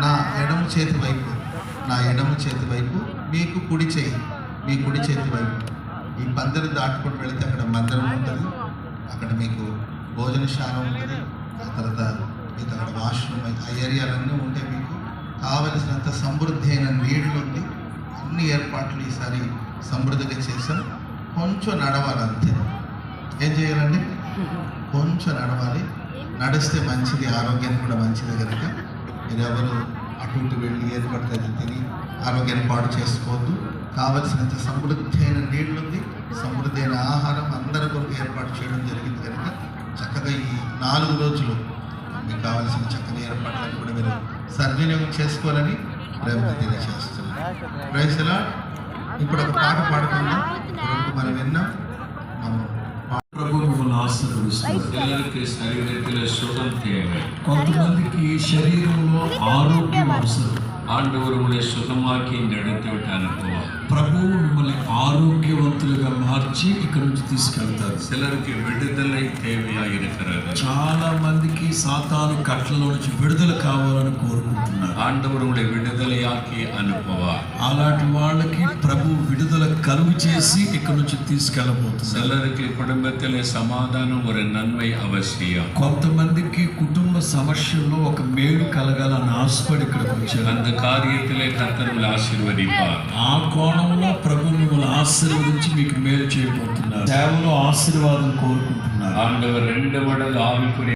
నా ఎడమ చేతి వైపు మీకు కుడి చేతి వైపు ఈ పందిరి దాటుకొని వెళితే అక్కడ మందిరం ఉంటుంది, అక్కడ మీకు భోజనశాల ఉంటుంది, ఆ తర్వాత మీకు అక్కడ వాష్రూమ్ ఆ ఏరియాలన్నీ ఉంటే మీకు కావలసినంత సమృద్ధి అయిన నీళ్ళు ఉంది. అన్ని ఏర్పాట్లు ఈసారి సమృద్ధిగా చేశాం. కొంచెం నడవాలి అంతే. ఏం చేయాలండి? కొంచెం నడవాలి. నడిస్తే మంచిది, ఆరోగ్యానికి కూడా మంచిది కనుక మీరు ఎవరు అటు ఇటు వెళ్ళి ఏది పడితే అది తిని ఆరోగ్యాన్ని పాడు చేసుకోవద్దు. కావలసినంత సమృద్ధి అయిన నీళ్ళు ఉంది, సమృద్ధి అయిన ఆహారం అందరి కొరకు ఏర్పాటు చేయడం జరిగింది కనుక చక్కగా ఈ 4 రోజులు మీకు కావాల్సిన చక్కని ఏర్పాట్లను కూడా మీరు సద్వినియోగం చేసుకోవాలని ప్రేమతో తెలియజేస్తున్నాను. Praise lord. ఇప్పుడు ఒక పాట పాడుకుందాం. మనం విన్నాం. ప్రభు మిమ్మల్ని ఆశీర్వదిస్తారు. ಎಲ್ಲರಿಗೂ ಶರೀರದಲ್ಲಿ ಸುಖಂ தேவை. కొంతమందికి శరీరంలో ఆరోగ్యం అవసరం. ఆండవరు ఉங்களை సుఖమాకి నడితే అనుభవం. ప్రభువు మిమ్మల్ని ఆరోగ్యవంతులుగా మార్చి ఇక్కడ నుంచి తీసుకెళ్తారు. சிலருக்கு விடுதலை தேவையா இருக்கிறது. చాలా మందికి సాతాను కట్లలో నుంచి విడుదల కావాలని కోరుకుంటున్నారు. ఆండవరు ఉங்களை విడుదలయాకి అనుభవం. అలాంటి వాళ్ళకి ప్రభు విడుదల కలుగు చేసి ఇక్కడ నుంచి తీసుకెళ్ళబోతున్నారు. சிலருக்கு குடும்பத்திலே சமாதானம் ஒரு நன்மை அவசியம். కొంతమందికి కుటుంబ సమస్యల్లో ఒక మేలు కలగాలని ఆశపడి ఇక్కడికి వచ్చారు. அந்த காரியத்திலே கர்த்தர் உங்களை ஆசீர்வதிப்பார். ఆ కోణంలో ప్రభు మిమ్మల్ని ఆశీర్వదించి మీకు మేలు చేయబోతున్నారు. సేవలో ఆశీర్వాదం కోరుకుంటున్నారు. ஆண்டவர் 2 மடங்கு ஆவிக்குரிய